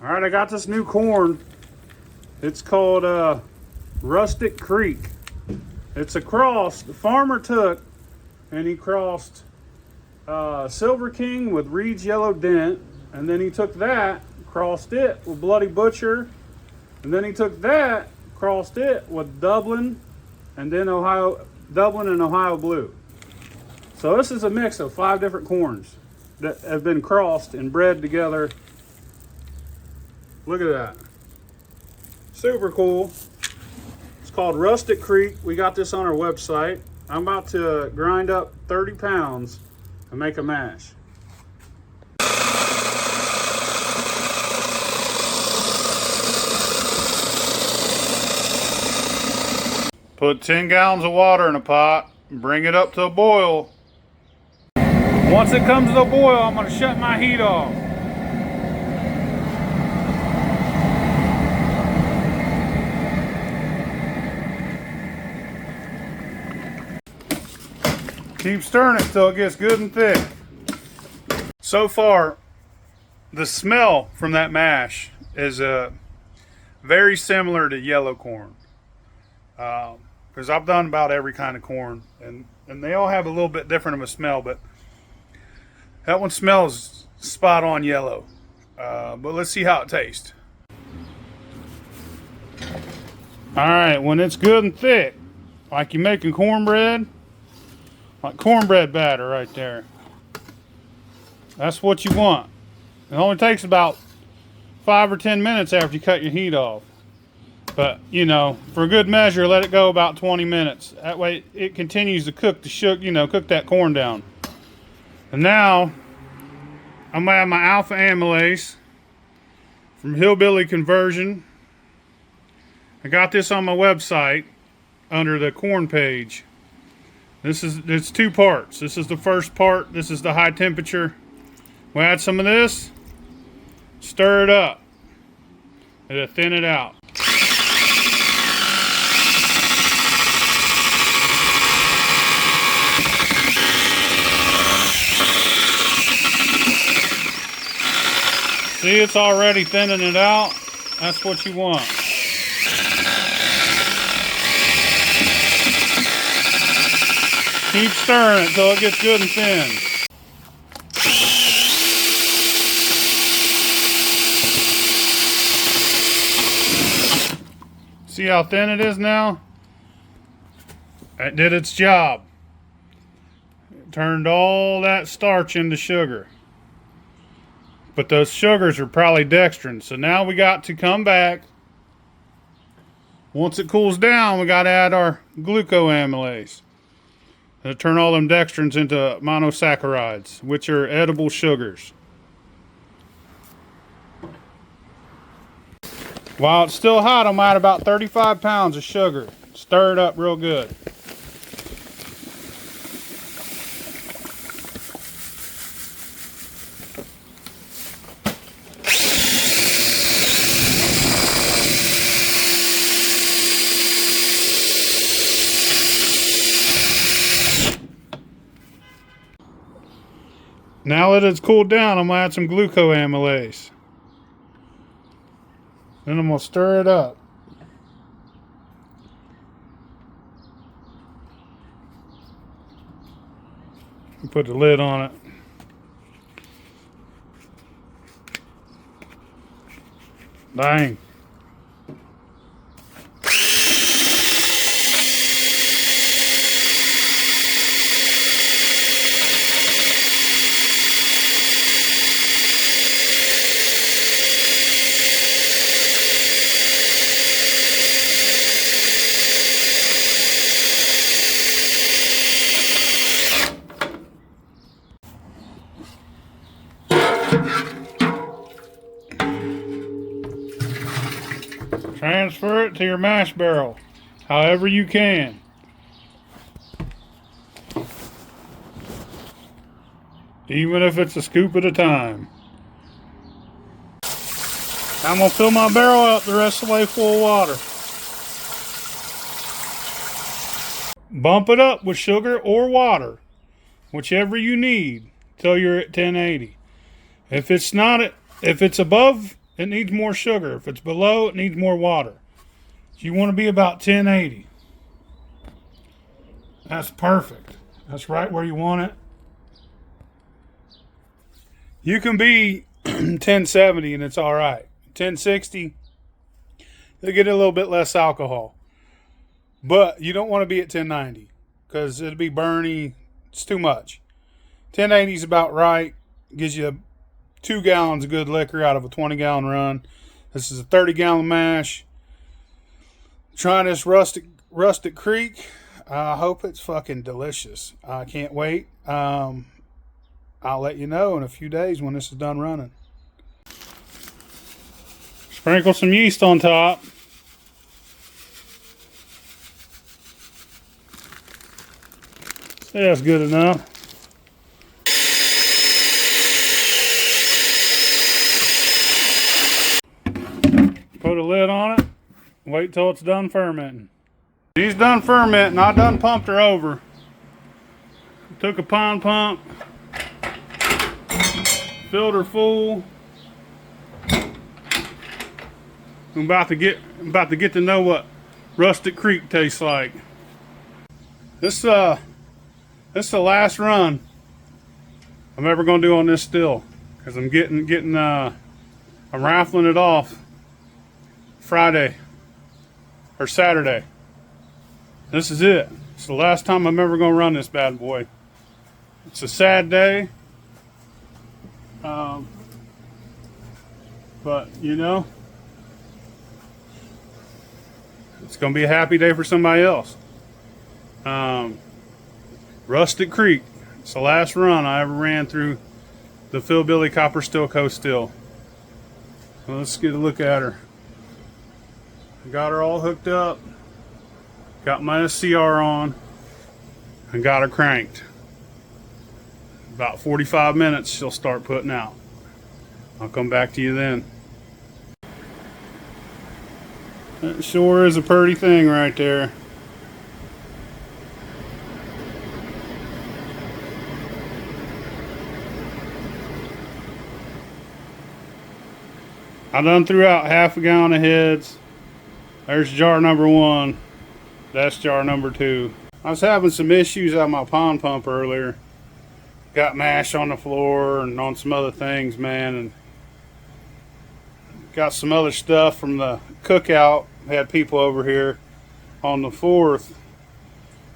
All right, I got this new corn. It's called Rustic Creek. It's a cross the farmer took, and he crossed Silver King with Reed's Yellow Dent, and then he took that, crossed it with Bloody Butcher, and then he took that, crossed it with Dublin, and then Dublin and Ohio Blue. So this is a mix of 5 different corns that have been crossed and bred together. Look at that. Super cool. It's called Rustic Creek. We got this on our website. I'm about to grind up 30 pounds and make a mash. Put 10 gallons of water in a pot and bring it up to a boil. Once it comes to a boil, I'm going to shut my heat off. Keep stirring it till it gets good and thick. So far, the smell from that mash is very similar to yellow corn. Because I've done about every kind of corn, and they all have a little bit different of a smell, but that one smells spot on yellow. But let's see how it tastes. All right, when it's good and thick, like you're making cornbread, like cornbread batter right there. That's what you want. It only takes about 5 or 10 minutes after you cut your heat off. But, you know, for a good measure, let it go about 20 minutes. That way it continues to cook the sugar, cook that corn down. And now, I'm going to add my alpha amylase from PhilBilly conversion. I got this on my website under the corn page. It's 2 parts. This is the first part. This is the high temperature. We'll add some of this, stir it up, and thin it out. See, it's already thinning it out. That's what you want. Keep stirring it until it gets good and thin. See how thin it is now? It did its job. It turned all that starch into sugar. But those sugars are probably dextrin. So now we got to come back. Once it cools down, we got to add our glucoamylase. It'll turn all them dextrins into monosaccharides, which are edible sugars. While it's still hot, I'm at about 35 pounds of sugar. Stir it up real good. Now that it's cooled down, I'm going to add some glucoamylase. Then I'm going to stir it up. Put the lid on it. Dang. Transfer it to your mash barrel, however you can. Even if it's a scoop at a time. I'm going to fill my barrel up the rest of the way full of water. Bump it up with sugar or water, whichever you need, till you're at 1080. If it's above it needs more sugar. If it's below, it needs more water. So you want to be about 1080. That's perfect. That's right where you want it. You can be 1070 and it's all right. 1060, you'll get a little bit less alcohol. But you don't want to be at 1090 because it'll be burny. It's too much. 1080 is about right. Gives you 2 gallons of good liquor out of a 20-gallon run. This is a 30-gallon mash. Trying this Rustic Creek. I hope it's fucking delicious. I can't wait. I'll let you know in a few days when this is done running. Sprinkle some yeast on top. That's good enough. Put a lid on it. Wait till it's done fermenting. She's done fermenting. I done pumped her over. Took a pond pump. Filled her full. I'm about to get to know what Rustic Creek tastes like. This is the last run I'm ever gonna do on this still, because I'm I'm raffling it off Friday or Saturday. This is it. It's the last time I'm ever gonna run this bad boy. It's a sad day, but you know, it's gonna be a happy day for somebody else. Rustic Creek. It's the last run I ever ran through the PhilBilly Copper Still Coast Still. Well, let's get a look at her. Got her all hooked up. Got my SCR on. And got her cranked. About 45 minutes she'll start putting out. I'll come back to you then. That sure is a pretty thing right there. I done threw out half a gallon of heads. There's jar number 1. That's jar number 2. I was having some issues on my pond pump earlier. Got mash on the floor and on some other things, man. And got some other stuff from the cookout. Had people over here on the 4th.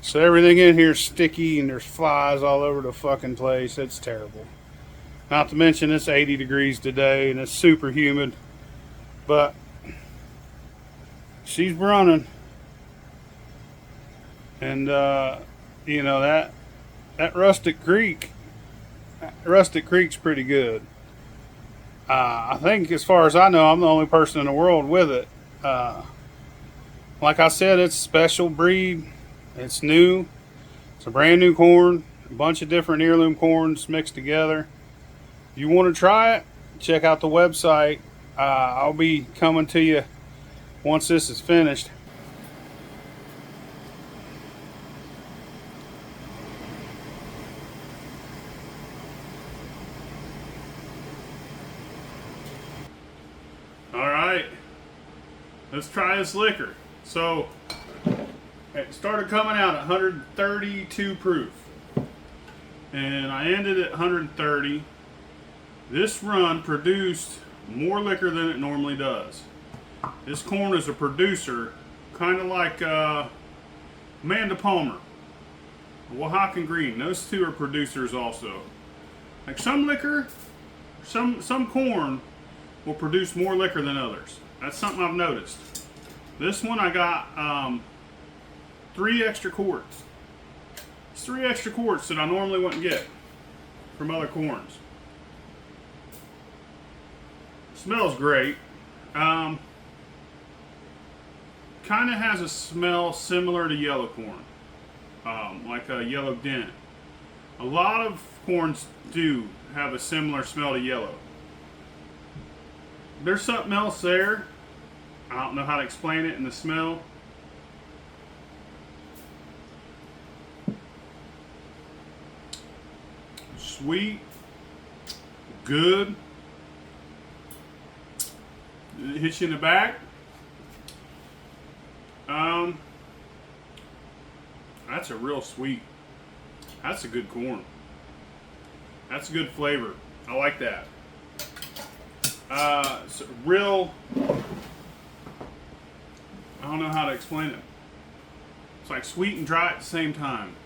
So everything in here is sticky and there's flies all over the fucking place. It's terrible. Not to mention it's 80 degrees today and it's super humid. But she's running, and you know, that Rustic Creek's pretty good. I think, as far as I know, I'm the only person in the world with it. Like I said, it's a special breed. It's new. It's a brand new corn. A bunch of different heirloom corns mixed together. If you want to try it, check out the website. I'll be coming to you once this is finished. All right, let's try this liquor. So it started coming out at 132 proof, and I ended at 130. This run produced more liquor than it normally does. This corn is a producer, kind of like Amanda Palmer, Oaxacan Green. Those two are producers also. Like some liquor, some corn will produce more liquor than others. That's something I've noticed. This one I got 3 extra quarts. It's 3 extra quarts that I normally wouldn't get from other corns. Smells great. Kind of has a smell similar to yellow corn, like a yellow dent. A lot of corns do have a similar smell to yellow. There's something else there. I don't know how to explain it in the smell. Sweet, good. It hits you in the back. That's a real sweet. That's a good corn. That's a good flavor. I like that. It's real. I don't know how to explain it. It's like sweet and dry at the same time.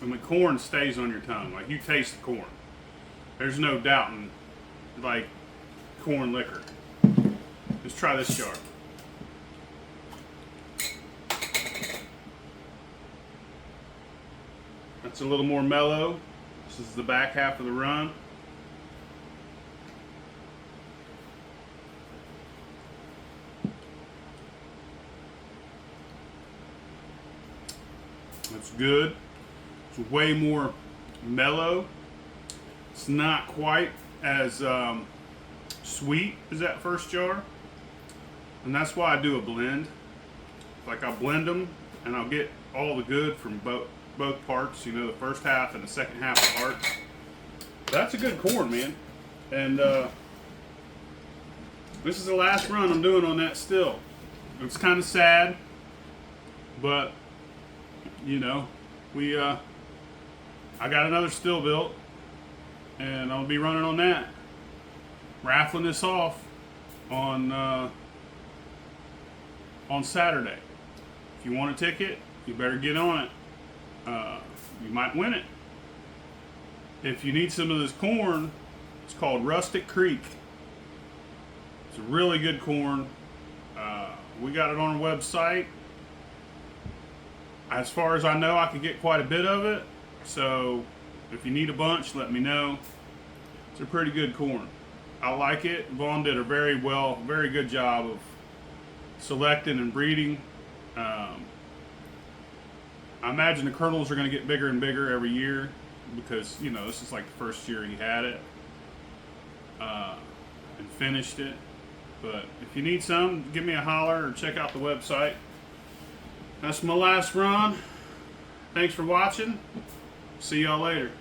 And the corn stays on your tongue. Like you taste the corn. There's no doubting like corn liquor. Let's try this jar. That's a little more mellow. This is the back half of the run. It's good. It's way more mellow. It's not quite as sweet as that first jar. And that's why I do a blend. Like I'll blend them and I'll get all the good from both parts, you know, the first half and the second half apart. That's a good corn, man. And this is the last run I'm doing on that still. It's kind of sad, but you know, I got another still built and I'll be running on that. Raffling this off on Saturday. If you want a ticket, you better get on it. You might win it. If you need some of this corn, it's called Rustic Creek. It's a really good corn. We got it on our website. As far as I know, I could get quite a bit of it. So if you need a bunch, let me know. It's a pretty good corn. I like it. Vaughn did a very good job of selecting and breeding. I imagine the kernels are going to get bigger and bigger every year because, you know, this is like the first year he had it and finished it. But if you need some, give me a holler or check out the website. That's my last run. Thanks for watching. See y'all later.